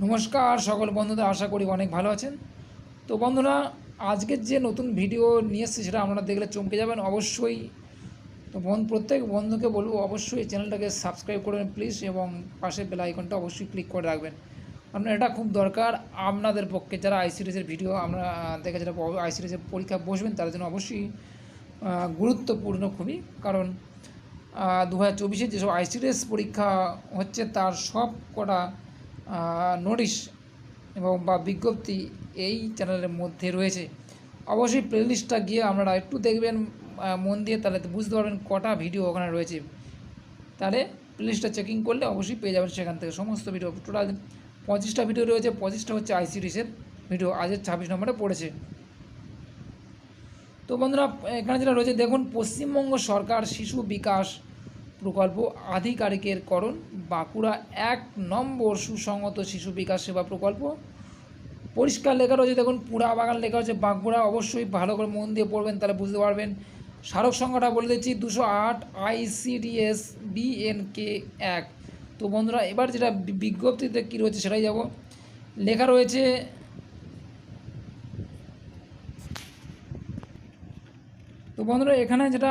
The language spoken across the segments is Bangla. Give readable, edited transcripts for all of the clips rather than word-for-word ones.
নমস্কার সকল বন্ধুদের, আশা করি অনেক ভালো আছেন। তো বন্ধুরা, আজকের যে নতুন ভিডিও নিয়ে এসেছি সেটা আপনারা দেখলে চমকে যাবেন অবশ্যই। তো প্রত্যেক বন্ধুকে বলবো অবশ্যই চ্যানেলটাকে সাবস্ক্রাইব করবেন প্লিজ, এবং পাশে বেল আইকনটা অবশ্যই ক্লিক করে রাখবেন। আপনার এটা খুব দরকার আপনাদের পক্ষে, যারা আইসিডিএসের ভিডিও আমরা দেখে যারা আইসিডিএসের পরীক্ষা বসবেন তাদের জন্য অবশ্যই গুরুত্বপূর্ণ খুবই। কারণ 2024 যেসব আইসিডিএস পরীক্ষা হচ্ছে তার সব কটা নোটিশ এবং বা বিজ্ঞপ্তি এই চ্যানেলের মধ্যে রয়েছে। অবশ্যই প্লেলিস্টটা গিয়ে আপনারা একটু দেখবেন মন দিয়ে, তাহলে বুঝতে পারবেন কটা ভিডিও ওখানে রয়েছে। তাহলে প্লেলিস্টটা চেকিং করলে অবশ্যই পেয়ে যাবেন সেখান থেকে সমস্ত ভিডিও। টোটাল 25টা ভিডিও রয়েছে, 25টা হচ্ছে আইসিডিএসের ভিডিও, আজের 26 নম্বরে পড়েছে। তো বন্ধুরা, এখানে যেটা রয়েছে দেখুন, পশ্চিমবঙ্গ সরকার শিশু বিকাশ প্রকল্প আধিকারিকের করণ বাঁকুড়া 1 নম্বর সুসংহত শিশু বিকাশ সেবা প্রকল্প। পরিষ্কার লেখা রয়েছে দেখুন, পুরা বাগান লেখা হচ্ছে বাঁকুড়া। অবশ্যই ভালো করে মন দিয়ে পড়বেন, তাহলে বুঝতে পারবেন। স্মারক সংখ্যাটা বলে দিচ্ছি 208 ICDS BNK 1। তো বন্ধুরা, এবার যেটা বিজ্ঞপ্তিতে কী রয়েছে সেটাই যাব। লেখা রয়েছে, তো বন্ধুরা এখানে যেটা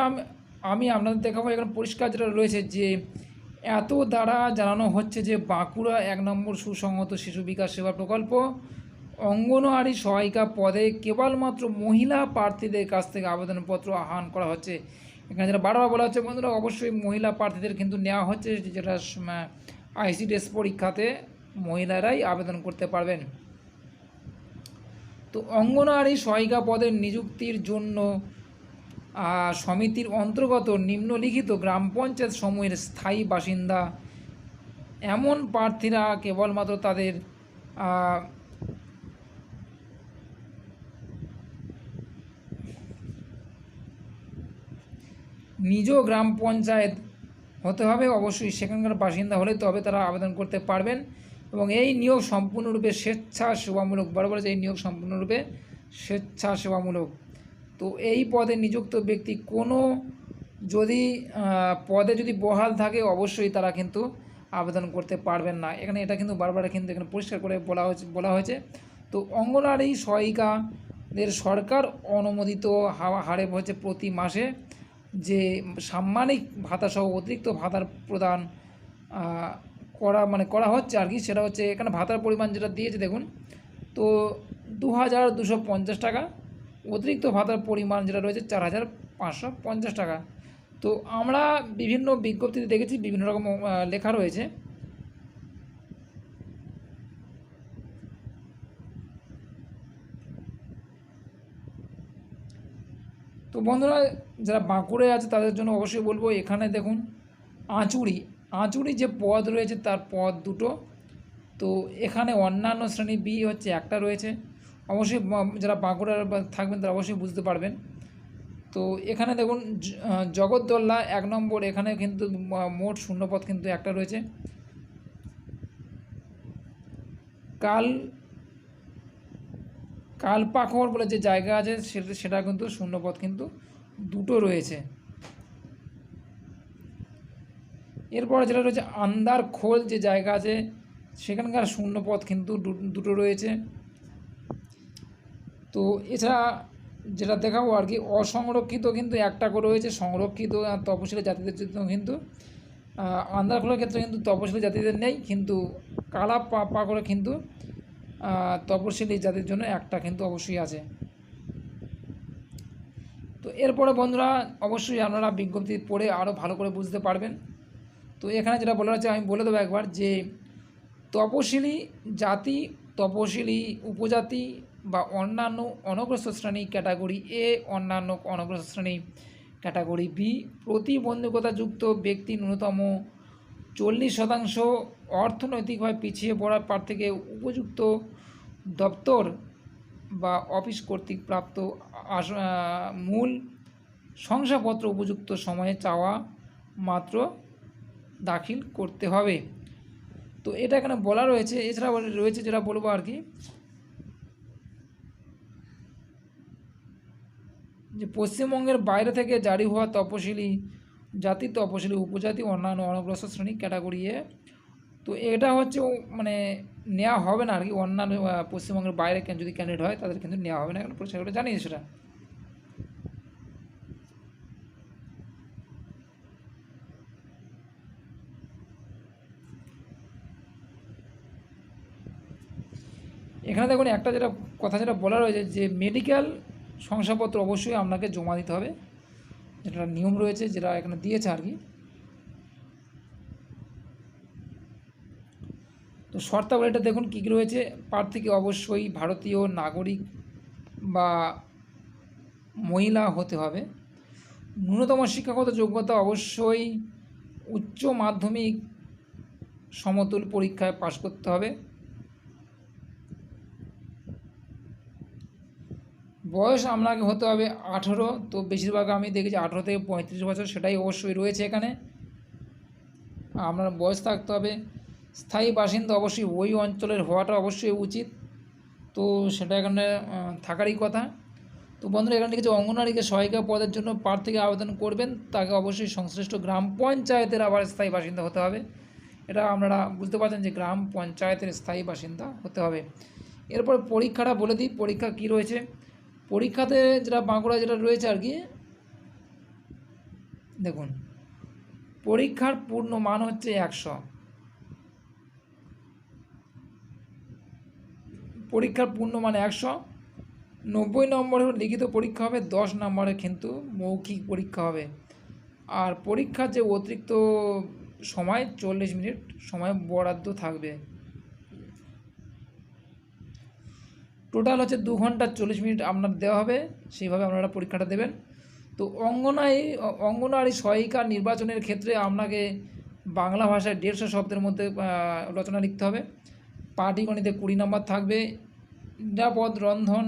আমি আপনাদের দেখাবো, এখানে পরিষ্কার যেটা রয়েছে যে এত দ্বারা জানানো হচ্ছে যে বাঁকুড়া 1 নম্বর সুসংহত শিশু বিকাশ সেবা প্রকল্প অঙ্গনওয়াড়ি সহায়িকা পদে কেবলমাত্র মহিলা প্রার্থীদের কাছ থেকে আবেদনপত্র আহ্বান করা হচ্ছে। এখানে যেটা বারবার বলা হচ্ছে বন্ধুরা, অবশ্যই মহিলা প্রার্থীদের কিন্তু নেওয়া হচ্ছে, যেটা আইসিডিএস পরীক্ষাতে মহিলারাই আবেদন করতে পারবেন। তো অঙ্গনওয়াড়ি সহায়িকা পদের নিযুক্তির জন্য সমিতির অন্তর্গত নিম্নলিখিত গ্রাম পঞ্চায়েত সমূহের স্থায়ী বাসিন্দা এমন প্রার্থীরা কেবলমাত্র তাদের নিজ গ্রাম পঞ্চায়েত হতে হবে, অবশ্যই সেখানকার বাসিন্দা হলে তবে তারা আবেদন করতে পারবেন। এবং এই নিয়োগ সম্পূর্ণরূপে স্বেচ্ছাসেবামূলক, বরাবর এই নিয়োগ সম্পূর্ণরূপে স্বেচ্ছাসেবামূলক। তো এই পদে নিযুক্ত ব্যক্তি কোনো যদি পদে যদি বহাল থাকে অবশ্যই তারা কিন্তু আবেদন করতে পারবেন না। এখানে এটা কিন্তু বারবার কিন্তু এখানে পরিষ্কার করে বলা হয়েছে। তো অঙ্গনওয়াড়ি সহায়িকাদের সরকার অনুমোদিত হারে হচ্ছে প্রতি মাসে যে সাম্মানিক ভাতাসহ অতিরিক্ত ভাতার প্রদান করা হচ্ছে আর কি, সেটা হচ্ছে এখানে ভাতার পরিমাণ যেটা দিয়েছে দেখুন, তো 2250 টাকা। অতিরিক্ত ভাতার পরিমাণ যেটা রয়েছে 4550 টাকা। তো আমরা বিভিন্ন বিজ্ঞপ্তিতে দেখেছি বিভিন্ন রকম লেখা রয়েছে। তো বন্ধুরা, যারা বাঁকুড়ায় আছে তাদের জন্য অবশ্যই বলবো, এখানে দেখুন আঁচুড়ি যে পদ রয়েছে তার পদ দুটো। তো এখানে অন্যান্য শ্রেণী বি হচ্ছে একটা রয়েছে। অবশ্যই যারা বাঁকুড়ার থাকবেন তারা অবশ্যই বুঝতে পারবেন। তো এখানে দেখুন জগদ্দল্লা 1 নম্বর, এখানে কিন্তু মোট শূন্যপদ কিন্তু একটা রয়েছে। কালপাখর বলে যে জায়গা আছে সেটা কিন্তু শূন্যপদ কিন্তু দুটো রয়েছে। এরপরে যেটা রয়েছে আন্দার খোল যে জায়গা আছে সেখানকার শূন্যপদ কিন্তু দুটো রয়েছে। তো এছাড়া যেটা দেখাবো আর কি, অসংরক্ষিত কিন্তু একটা করে রয়েছে, সংরক্ষিত তপশিলি জাতিদের জন্য কিন্তু আন্দারখোলের ক্ষেত্রে কিন্তু তপশিলি জাতিদের নেই, কিন্তু পাখরে কিন্তু তপশিলি জাতির জন্য একটা কিন্তু অবশ্যই আছে। তো এরপরে বন্ধুরা অবশ্যই আপনারা বিজ্ঞপ্তি পড়ে আরও ভালো করে বুঝতে পারবেন। তো এখানে যেটা বলা হচ্ছে আমি বলে দেবো একবার, যে তপশিলি জাতি, তপশিলি উপজাতি বা অন্যান্য অনগ্রসর শ্রেণী ক্যাটাগরি এ, অন্যান্য অনগ্রসর শ্রেণী ক্যাটাগরি বি, প্রতিবন্ধকতাযুক্ত ব্যক্তি ন্যূনতম 40% অর্থনৈতিকভাবে পিছিয়ে পড়া প্রার্থীকে উপযুক্ত দপ্তর বা অফিস কর্তৃক প্রাপ্ত মূল শংসাপত্র উপযুক্ত সময়ে চাওয়া মাত্র দাখিল করতে হবে। তো এটা এখানে বলা রয়েছে। এছাড়া রয়েছে যেটা বলবো আর কি, যে পশ্চিমবঙ্গের বাইরে থেকে জারি হওয়া তপশিলি জাতি, তপশিলি উপজাতি, অন্যান্য অনগ্রসর শ্রেণী ক্যাটাগরি এ। তো এটা হচ্ছে মানে নেওয়া হবে না আর কি, অন্যান্য পশ্চিমবঙ্গের বাইরে যদি ক্যান্ডিডেট হয় তাদের কিন্তু নেওয়া হবে না, এখন পরিষ্কার করে জানিয়েছে সেটা। এখানে দেখুন একটা যেটা বলা রয়েছে যে মেডিকেল শংসাপত্র অবশ্যই আপনাকে জমা দিতে হবে, যেটা নিয়ম রয়েছে, যেটা এখানে দিয়েছে আর কি। তো শর্তাবলীটা দেখুন কী কী রয়েছে। প্রার্থীকে অবশ্যই ভারতীয় নাগরিক বা মহিলা হতে হবে। ন্যূনতম শিক্ষাগত যোগ্যতা অবশ্যই উচ্চ মাধ্যমিক সমতুল পরীক্ষায় পাশ করতে হবে। বয়স আপনাকে হতে হবে 18, তো বেশিরভাগ আমি দেখেছি 18 থেকে 35 বছর, সেটাই অবশ্যই রয়েছে এখানে। আপনার বয়স থাকতে হবে। স্থায়ী বাসিন্দা অবশ্যই ওই অঞ্চলের হওয়াটা অবশ্যই উচিত, তো সেটা এখানে থাকারই কথা। তো বন্ধুরা এখানে লিখেছে অঙ্গনওয়াড়িকে সহায়িকা পদের জন্য প্রার্থীকে আবেদন করবেন, তাকে অবশ্যই সংশ্লিষ্ট গ্রাম পঞ্চায়েতের আবার স্থায়ী বাসিন্দা হতে হবে। এটা আপনারা বুঝতে পারছেন যে গ্রাম পঞ্চায়েতের স্থায়ী বাসিন্দা হতে হবে। এরপর পরীক্ষাটা বলে দিই, পরীক্ষা কী রয়েছে। পরীক্ষাতে যেটা বাঁকুড়া যেটা রয়েছে আর কি, দেখুন পরীক্ষার পূর্ণ মান হচ্ছে 100। পরীক্ষার পূর্ণ মান 100। 90 নম্বরের লিখিত পরীক্ষা হবে, 10 নম্বরের কিন্তু মৌখিক পরীক্ষা হবে। আর পরীক্ষার যে অতিরিক্ত সময় 40 মিনিট সময় বরাদ্দ থাকবে। টোটাল হচ্ছে 2 ঘন্টা 40 মিনিট আপনার দেওয়া হবে, সেইভাবে আপনারা পরীক্ষাটা দেবেন। তো অঙ্গনওয়াড়ি সহায়িকা নির্বাচনের ক্ষেত্রে আপনাকে বাংলা ভাষায় 150 শব্দের মধ্যে রচনা লিখতে হবে। পাটিগণিতে 20 নম্বর থাকবে। নিরাপদ রন্ধন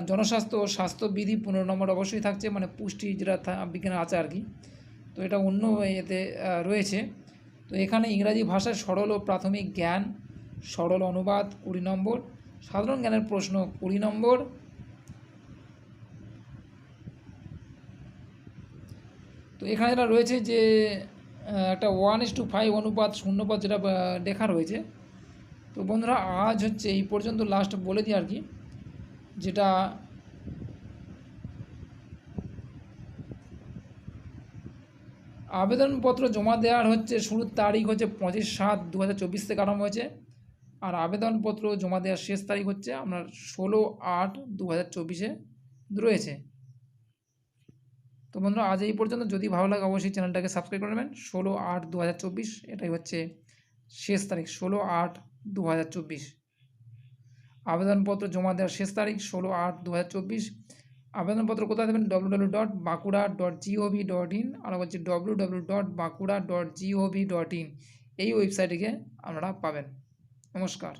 জনস্বাস্থ্য ও স্বাস্থ্যবিধি 15 নম্বর অবশ্যই থাকছে, মানে পুষ্টি যেটা বিজ্ঞানে আছে আর কি। তো এটা অন্য এতে রয়েছে। তো এখানে ইংরাজি ভাষায় সরল ও প্রাথমিক জ্ঞান, সরল অনুবাদ 20 নম্বর, সাধারণ জ্ঞানের প্রশ্ন 20 নম্বর। তো এখানে যেটা রয়েছে যে একটা 1:5 অনুপাত শূন্যপদ যেটা লেখা রয়েছে। তো বন্ধুরা আজ হচ্ছে এই পর্যন্ত, লাস্ট বলে দিই আর কি, যেটা আবেদনপত্র জমা দেওয়ার হচ্ছে শুরুর তারিখ হচ্ছে 25/7/2024 থেকে আরম্ভ হয়েছে। আর আবেদনপত্র জমা দেওয়ার শেষ তারিখ হচ্ছে আপনার 16/8/2024 রয়েছে। তো বন্ধুরা আজ এই পর্যন্ত, যদি ভালো লাগে অবশ্যই চ্যানেলটাকে সাবস্ক্রাইব করে নেবেন। 16/8/2024 এটাই হচ্ছে শেষ তারিখ, 16/8/2024। আবেদনপত্র জমা দেওয়ার শেষ তারিখ 16/8/2024। আবেদনপত্র কোথায় দেবেন? www.bankura.gov.in, আর হচ্ছে www.bankura.gov.in এই ওয়েবসাইটে গিয়ে আপনারা পাবেন। নমস্কার।